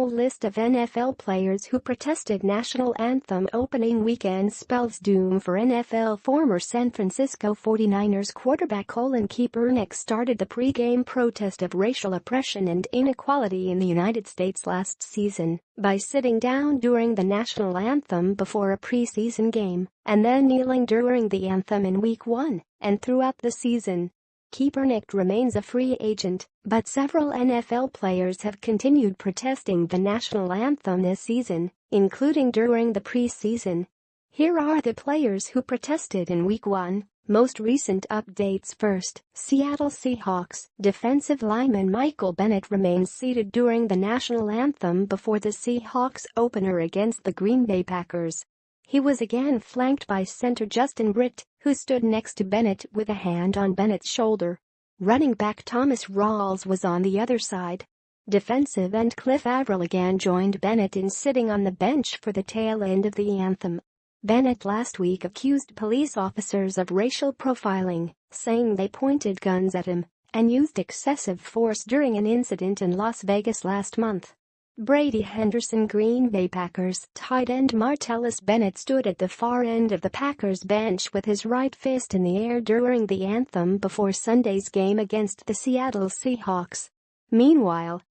full list of NFL players who protested national anthem opening weekend spells doom for NFL. Former San Francisco 49ers quarterback Colin Kaepernick started the pre-game protest of racial oppression and inequality in the United States last season by sitting down during the national anthem before a preseason game and then kneeling during the anthem in Week 1 and throughout the season. Kaepernick remains a free agent, but several NFL players have continued protesting the national anthem this season, including during the preseason. Here are the players who protested in Week 1. Most recent updates first. Seattle Seahawks defensive lineman Michael Bennett remains seated during the national anthem before the Seahawks opener against the Green Bay Packers. He was again flanked by center Justin Britt, who stood next to Bennett with a hand on Bennett's shoulder. Running back Thomas Rawls was on the other side. Defensive end Cliff Avril again joined Bennett in sitting on the bench for the tail end of the anthem. Bennett last week accused police officers of racial profiling, saying they pointed guns at him and used excessive force during an incident in Las Vegas last month. Brady Henderson Green Bay Packers tight end Martellus Bennett stood at the far end of the Packers bench with his right fist in the air during the anthem before Sunday's game against the Seattle Seahawks. Meanwhile,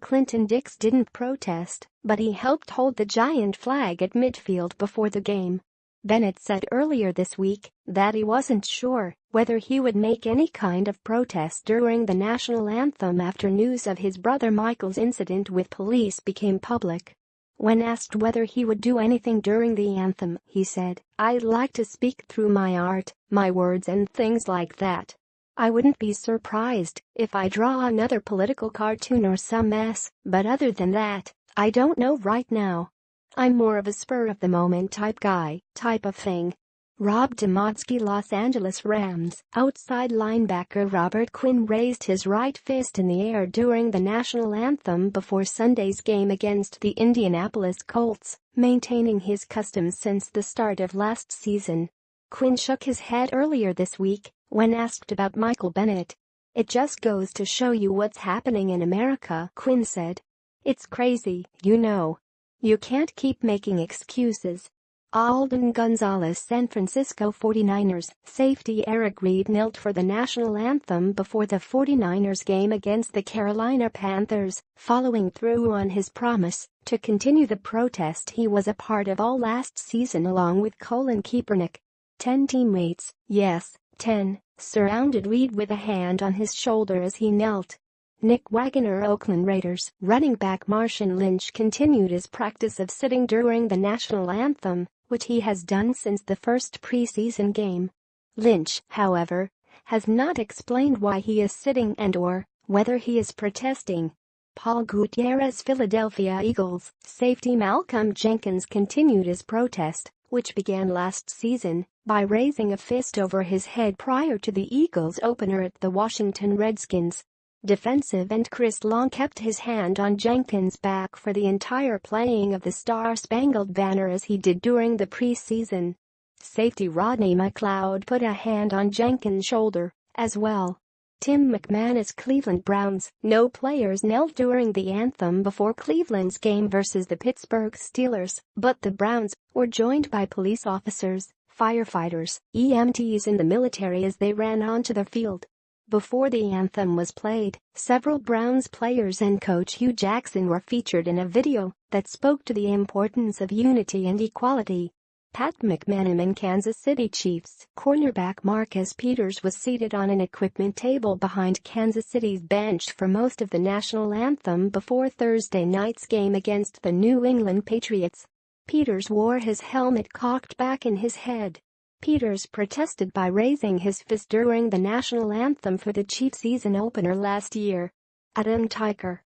Clinton Dix didn't protest, but he helped hold the giant flag at midfield before the game. Bennett said earlier this week that he wasn't sure whether he would make any kind of protest during the national anthem after news of his brother Michael's incident with police became public. When asked whether he would do anything during the anthem, he said, "I'd like to speak through my art, my words and things like that. I wouldn't be surprised if I draw another political cartoon or some mess, but other than that, I don't know right now. I'm more of a spur-of-the-moment type guy, type of thing." Rob Demodsky Los Angeles Rams outside linebacker Robert Quinn raised his right fist in the air during the national anthem before Sunday's game against the Indianapolis Colts, maintaining his custom since the start of last season. Quinn shook his head earlier this week when asked about Michael Bennett. "It just goes to show you what's happening in America," Quinn said. "It's crazy, you know. You can't keep making excuses." Alden Gonzalez San Francisco 49ers safety Eric Reid knelt for the national anthem before the 49ers game against the Carolina Panthers, following through on his promise to continue the protest he was a part of all last season along with Colin Kaepernick. 10 teammates, yes, 10, surrounded Reid with a hand on his shoulder as he knelt. Nick Wagoner Oakland Raiders running back Marshawn Lynch continued his practice of sitting during the national anthem, which he has done since the first preseason game. Lynch, however, has not explained why he is sitting and/or whether he is protesting. Paul Gutierrez Philadelphia Eagles safety Malcolm Jenkins continued his protest, which began last season, by raising a fist over his head prior to the Eagles opener at the Washington Redskins. Defensive end Chris Long kept his hand on Jenkins' back for the entire playing of the Star-Spangled Banner as he did during the preseason. Safety Rodney McLeod put a hand on Jenkins' shoulder, as well. Tim McManus Cleveland Browns no players knelt during the anthem before Cleveland's game versus the Pittsburgh Steelers, but the Browns were joined by police officers, firefighters, EMTs and the military as they ran onto the field. Before the anthem was played, several Browns players and coach Hugh Jackson were featured in a video that spoke to the importance of unity and equality. Pat McManus and Kansas City Chiefs cornerback Marcus Peters was seated on an equipment table behind Kansas City's bench for most of the national anthem before Thursday night's game against the New England Patriots. Peters wore his helmet cocked back in his head. Peters protested by raising his fist during the national anthem for the Chiefs season opener last year. Adam Tyker,